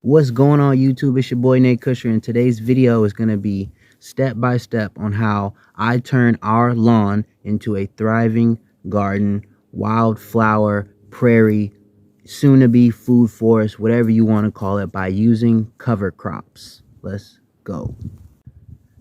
What's going on YouTube? It's your boy Nate Kusher, and today's video is going to be step by step on how I turn our lawn into a thriving garden, wildflower, prairie, soon to be food forest, whatever you want to call it, by using cover crops. Let's go.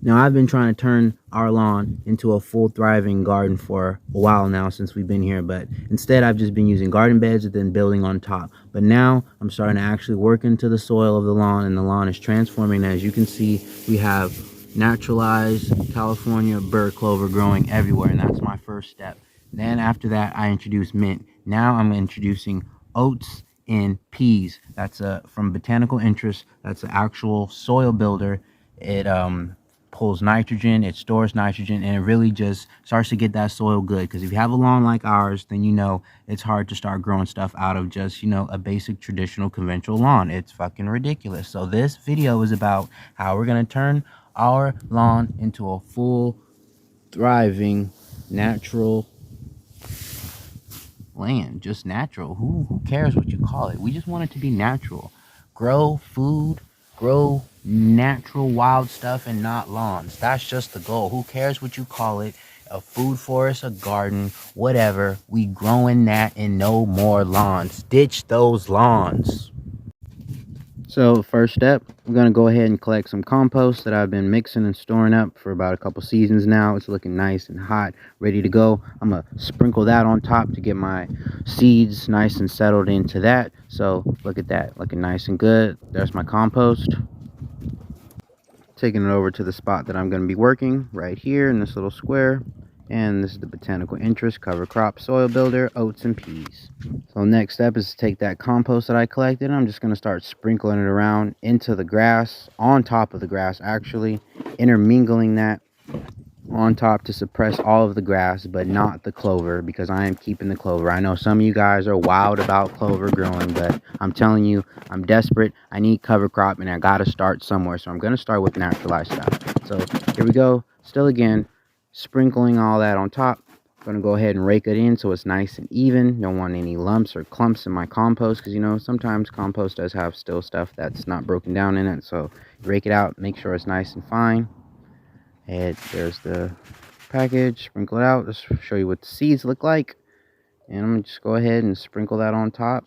Now, I've been trying to turn our lawn into a full thriving garden for a while now since we've been here, but instead I've just been using garden beds and then building on top. But now I'm starting to actually work into the soil of the lawn, and the lawn is transforming. As you can see, we have naturalized California bird clover growing everywhere, and that's my first step. Then after that, I introduce mint. Now I'm introducing oats and peas. That's from Botanical Interest. That's an actual soil builder. It pulls nitrogen, it stores nitrogen, and it really just starts to get that soil good. Because if you have a lawn like ours, then you know it's hard to start growing stuff out of just, a basic traditional conventional lawn. It's fucking ridiculous. So this video is about how we're going to turn our lawn into a full thriving natural land. Just natural. Who cares what you call it? We just want it to be natural. Grow food, grow natural wild stuff, and not lawns. That's just the goal. Who cares what you call it? A food forest, a garden, whatever. We growing that, and no more lawns. Ditch those lawns. So first step, I'm going to go ahead and collect some compost that I've been mixing and storing up for about a couple seasons now. It's looking nice and hot, ready to go. I'm going to sprinkle that on top to get my seeds nice and settled into that. So look at that, looking nice and good. There's my compost. Taking it over to the spot that I'm going to be working right here in this little square. And this is the Botanical Interest cover crop soil builder, oats and peas. So next step is to take that compost that I collected, and I'm just going to start sprinkling it around into the grass, on top of the grass actually, intermingling that on top to suppress all of the grass, but not the clover, because I am keeping the clover. I know some of you guys are wild about clover growing, but I'm telling you, I'm desperate. I need cover crop, and I got to start somewhere. So I'm going to start with naturalized stuff. So here we go. Still again, sprinkling all that on top. I'm going to go ahead and rake it in so it's nice and even. Don't want any lumps or clumps in my compost, because sometimes compost does have still stuff that's not broken down in it. So rake it out, make sure it's nice and fine. And there's the package. Sprinkle it out. Just show you what the seeds look like. And I'm going to just go ahead and sprinkle that on top.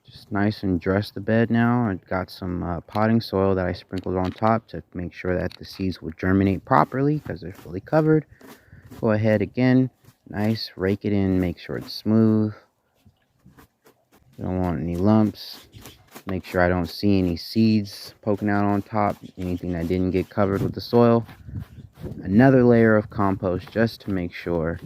Just nice and dress the bed now. I've got some potting soil that I sprinkled on top to make sure that the seeds will germinate properly, because they're fully covered. Go ahead again. Nice. Rake it in. Make sure it's smooth. You don't want any lumps. Make sure I don't see any seeds poking out on top. Anything that didn't get covered with the soil. Another layer of compost just to make sure.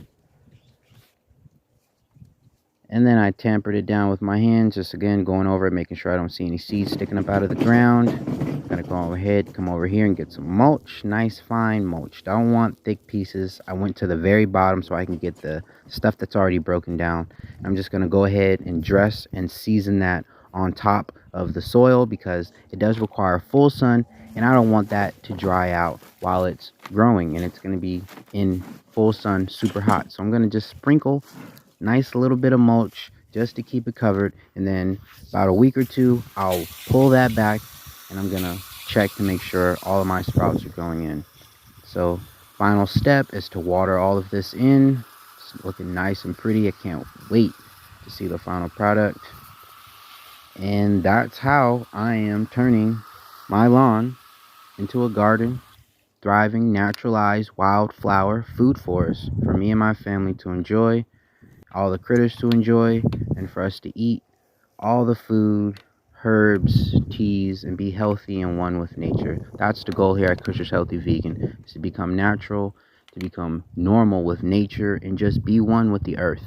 And then I tampered it down with my hands, just again going over it, making sure I don't see any seeds sticking up out of the ground. I'm gonna go ahead, come over here and get some mulch, nice fine mulch. Don't want thick pieces. I went to the very bottom so I can get the stuff that's already broken down. I'm just gonna go ahead and dress and season that on top of the soil, because it does require full sun, and I don't want that to dry out while it's growing, and it's going to be in full sun, super hot. So I'm going to just sprinkle nice little bit of mulch just to keep it covered, and then about a week or two I'll pull that back, and I'm going to check to make sure all of my sprouts are going in. So final step is to water all of this in. It's looking nice and pretty. I can't wait to see the final product. And that's how I am turning my lawn into a garden, thriving, naturalized wildflower food forest for me and my family to enjoy, all the critters to enjoy, and for us to eat all the food, herbs, teas, and be healthy and one with nature. That's the goal here at Kusher's Healthy Vegan, is to become natural, to become normal with nature, and just be one with the earth.